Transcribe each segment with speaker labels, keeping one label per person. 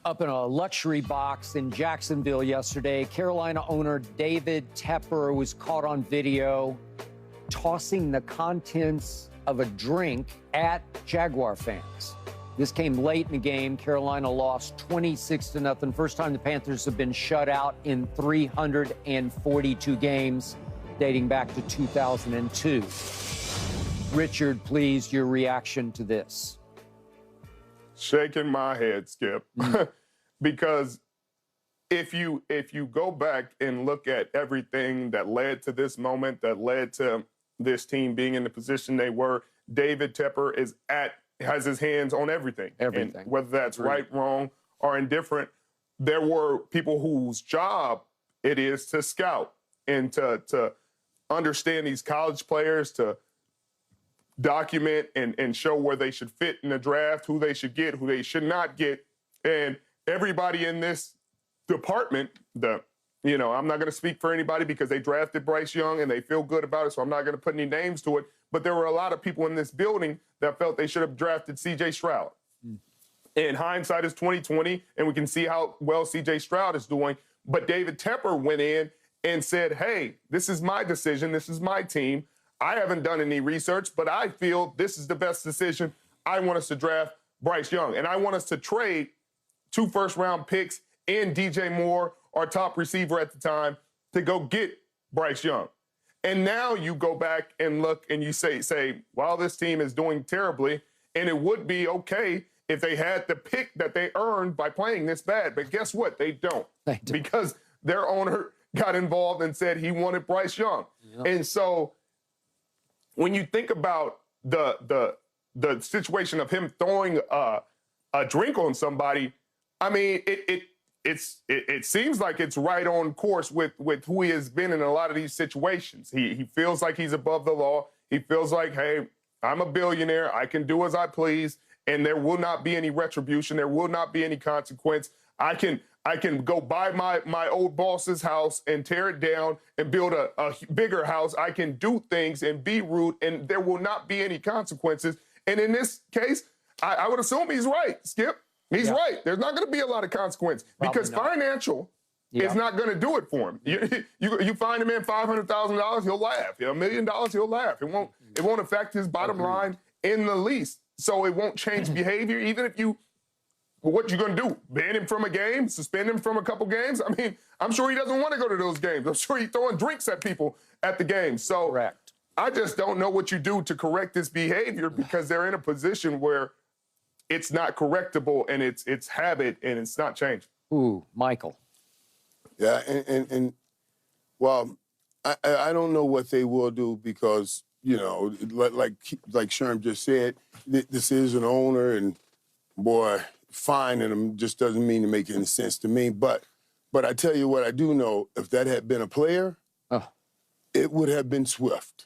Speaker 1: Up in a luxury box in Jacksonville yesterday, Carolina owner David Tepper was caught on video tossing the contents of a drink at Jaguar fans. This came late in the game. Carolina lost 26-0. First time the Panthers have been shut out in 342 games, dating back to 2002. Richard, please, your reaction to this.
Speaker 2: Shaking my head, Skip, because if you go back and look at everything that led to this moment, that led to this team being in the position they were, David Tepper has his hands on everything. And whether that's right, wrong, or indifferent, there were people whose job it is to scout and to understand these college players, to document and show where they should fit in the draft, who they should get, who they should not get. And everybody in this department, I'm not going to speak for anybody because they drafted Bryce Young and they feel good about it, so I'm not going to put any names to it. But there were a lot of people in this building that felt they should have drafted C.J. Stroud. And hindsight is 20/20, and we can see how well C.J. Stroud is doing. But David Tepper went in and said, hey, this is my decision. This is my team. I haven't done any research, but I feel this is the best decision. I want us to draft Bryce Young, and I want us to trade 2 first-round picks and DJ Moore, our top receiver at the time, to go get Bryce Young. And now you go back and look and you say, well, this team is doing terribly, and it would be okay if they had the pick that they earned by playing this bad. But guess what? They don't. Because their owner got involved and said he wanted Bryce Young. Yep. And so when you think about the situation of him throwing a drink on somebody, I mean, it seems like it's right on course with who he has been in a lot of these situations. He feels like he's above the law. He feels like, hey, I'm a billionaire. I can do as I please, and there will not be any retribution. There will not be any consequence. I can go buy my old boss's house and tear it down and build a bigger house. I can do things and be rude, and there will not be any consequences. And in this case, I would assume he's right, Skip. He's right. There's not going to be a lot of consequence because financial is not going to do it for him. You find him in $500,000, he'll laugh. $1 million, he'll laugh. It won't affect his bottom line in the least. So it won't change behavior, even if what you going to do? Ban him from a game? Suspend him from a couple games? I mean, I'm sure he doesn't want to go to those games. I'm sure he's throwing drinks at people at the game. So I just don't know what you do to correct this behavior because they're in a position where it's not correctable and it's habit and it's not changed.
Speaker 1: Ooh, Michael.
Speaker 3: Yeah, and well, I don't know what they will do because, like Sherm just said, this is an owner and, boy, fining him just doesn't mean to make any sense to me. But I tell you what I do know, if that had been a player, it would have been swift.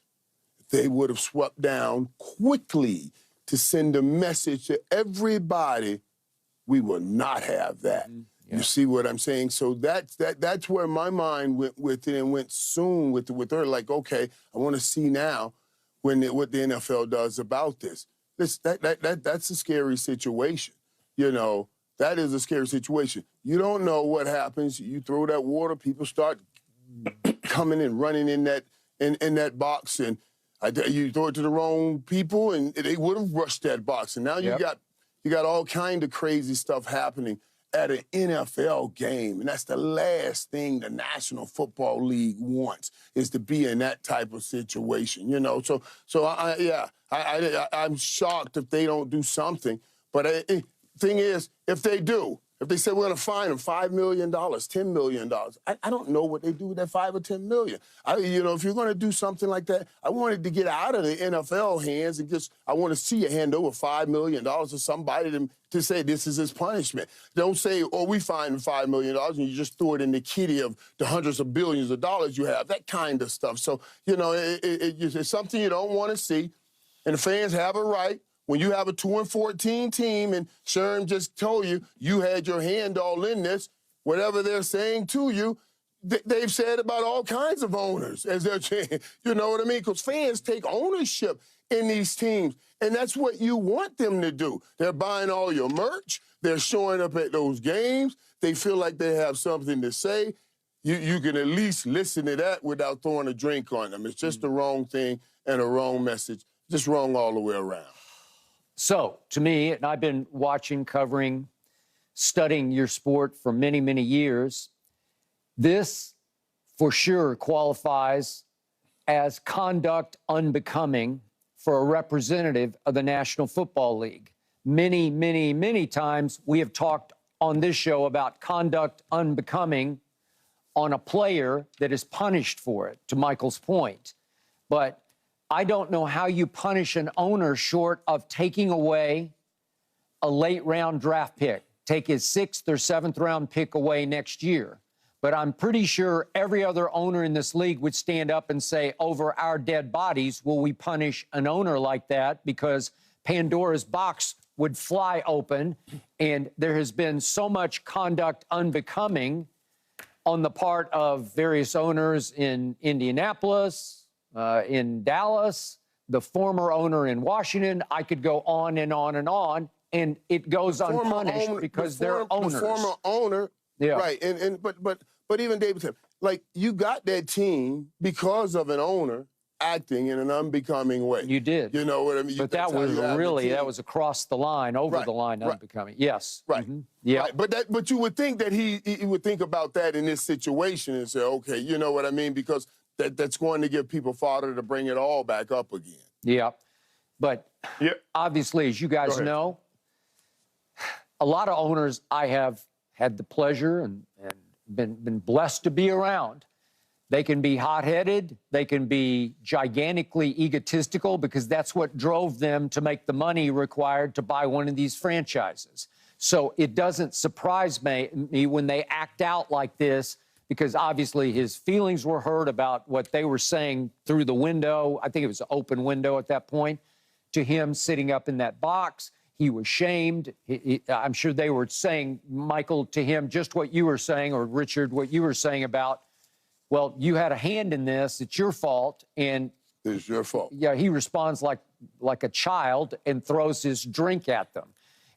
Speaker 3: They would have swept down quickly to send a message to everybody, we will not have that. You see what I'm saying? So that's where my mind went with it and went soon with her. Like, okay, I want to see now what the NFL does about this. That's a scary situation. That is a scary situation. You don't know what happens. You throw that water, people start coming and running in that box, and you throw it to the wrong people, and they would have rushed that box. And now you got all kind of crazy stuff happening at an NFL game, and that's the last thing the National Football League wants is to be in that type of situation. So I'm shocked if they don't do something. But thing is, if they do, if they say we're going to fine them $5 million, $10 million, I don't know what they do with that $5 or $10 million. If you're going to do something like that, I wanted to get out of the NFL hands and I want to see you hand over $5 million to somebody to say this is his punishment. Don't say, oh, we fined him $5 million and you just throw it in the kitty of the hundreds of billions of dollars you have, that kind of stuff. So, it's something you don't want to see, and the fans have a right. When you have a 2-14 team, and Sherm just told you had your hand all in this, whatever they're saying to you, they've said about all kinds of owners as they're saying. You know what I mean? Because fans take ownership in these teams. And that's what you want them to do. They're buying all your merch. They're showing up at those games. They feel like they have something to say. You can at least listen to that without throwing a drink on them. It's just the wrong thing and a wrong message. Just wrong all the way around.
Speaker 1: So, to me, and I've been watching, covering, studying your sport for many, many years, this for sure qualifies as conduct unbecoming for a representative of the National Football League. Many, many, many times we have talked on this show about conduct unbecoming on a player that is punished for it, to Michael's point. But I don't know how you punish an owner short of taking away a late-round draft pick, take his 6th or 7th round pick away next year. But I'm pretty sure every other owner in this league would stand up and say, over our dead bodies, will we punish an owner like that? Because Pandora's box would fly open, and there has been so much conduct unbecoming on the part of various owners in Indianapolis, in Dallas, the former owner in Washington. I could go on and on and on, and it goes unpunished because they're owners.
Speaker 3: The former owner,
Speaker 1: yeah.
Speaker 3: Right, but even David Tepper, like, you got that team because of an owner acting in an unbecoming way.
Speaker 1: You did.
Speaker 3: You know what I mean?
Speaker 1: But that was really, that was across the line, over the line, unbecoming. Yes.
Speaker 3: Right.
Speaker 1: Mm-hmm. Yeah.
Speaker 3: Right. But you would think that he would think about that in this situation and say, okay, you know what I mean? Because that's going to give people fodder to bring it all back up again.
Speaker 1: Yeah. But obviously, as you guys know, a lot of owners I have had the pleasure and been blessed to be around. They can be hot-headed. They can be gigantically egotistical because that's what drove them to make the money required to buy one of these franchises. So it doesn't surprise me when they act out like this, because obviously his feelings were hurt about what they were saying through the window. I think it was an open window at that point to him sitting up in that box. He was shamed. I'm sure they were saying, Michael, to him just what you were saying, or Richard, what you were saying about, well, you had a hand in this. It's your fault. And
Speaker 3: it's your fault.
Speaker 1: Yeah, he responds like a child and throws his drink at them.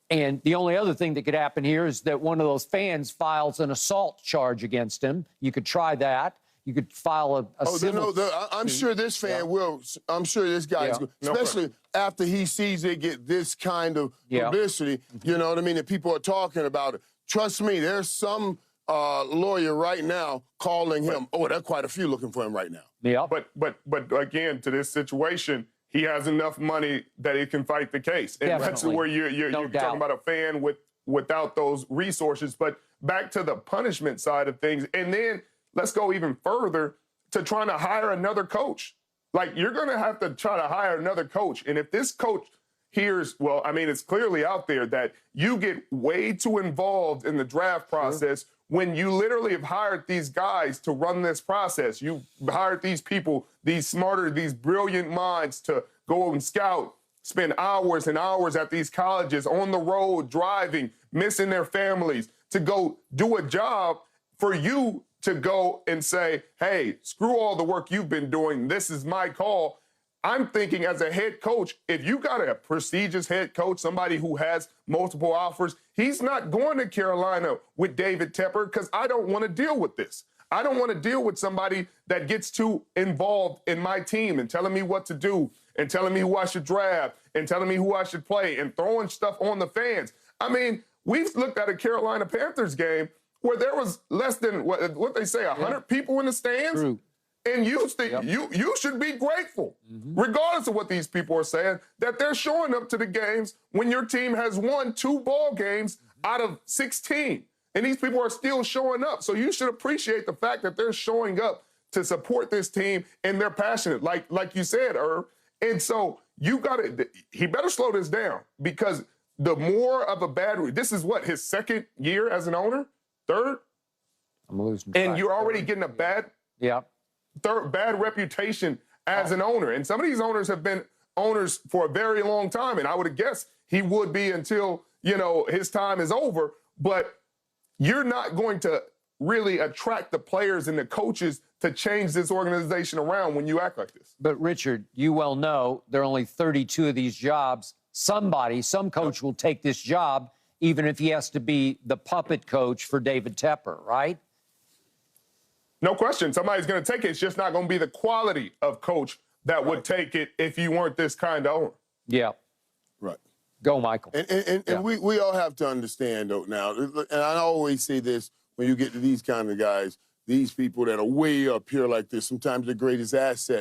Speaker 1: And the only other thing that could happen here is that one of those fans files an assault charge against him. You could try that. You could file a civil...
Speaker 3: I'm sure this fan will. I'm sure this guy is, especially after he sees it get this kind of publicity. You know what I mean? And people are talking about it. Trust me, there's some lawyer right now calling him. Oh, there are quite a few looking for him right now.
Speaker 1: Yeah.
Speaker 2: But again, to this situation, he has enough money that he can fight the case. And that's where you're talking about a fan without those resources. But back to the punishment side of things, and then let's go even further to trying to hire another coach. Like, you're going to have to try to hire another coach. And if this coach hears, well, I mean, it's clearly out there that you get way too involved in the draft process when you literally have hired these guys to run this process. You hired these people, these smarter, these brilliant minds to go and scout, spend hours and hours at these colleges, on the road, driving, missing their families, to go do a job for you to go and say, hey, screw all the work you've been doing. This is my call. I'm thinking, as a head coach, if you got a prestigious head coach, somebody who has multiple offers, he's not going to Carolina with David Tepper, because I don't want to deal with this. I don't want to deal with somebody that gets too involved in my team and telling me what to do and telling me who I should draft and telling me who I should play and throwing stuff on the fans. I mean, we've looked at a Carolina Panthers game where there was less than, what they say, 100 people in the stands.
Speaker 1: True.
Speaker 2: And you should be grateful, regardless of what these people are saying, that they're showing up to the games when your team has won 2 ball games out of 16. And these people are still showing up. So you should appreciate the fact that they're showing up to support this team, and they're passionate, like you said, Irv. And so he better slow this down, because the more of a bad, this is what, his 2nd year as an owner? 3rd?
Speaker 1: I'm losing.
Speaker 2: And you're already getting a bad reputation as an owner. And some of these owners have been owners for a very long time, and I would have guessed he would be until, his time is over. But you're not going to really attract the players and the coaches to change this organization around when you act like this.
Speaker 1: But, Richard, you well know there are only 32 of these jobs. Some coach will take this job, even if he has to be the puppet coach for David Tepper, right?
Speaker 2: No question. Somebody's going to take it. It's just not going to be the quality of coach that would take it if you weren't this kind of owner.
Speaker 1: Yeah.
Speaker 3: Right.
Speaker 1: Go, Michael.
Speaker 3: And we all have to understand, though, now, and I always say this when you get to these kind of guys, these people that are way up here like this, sometimes the greatest asset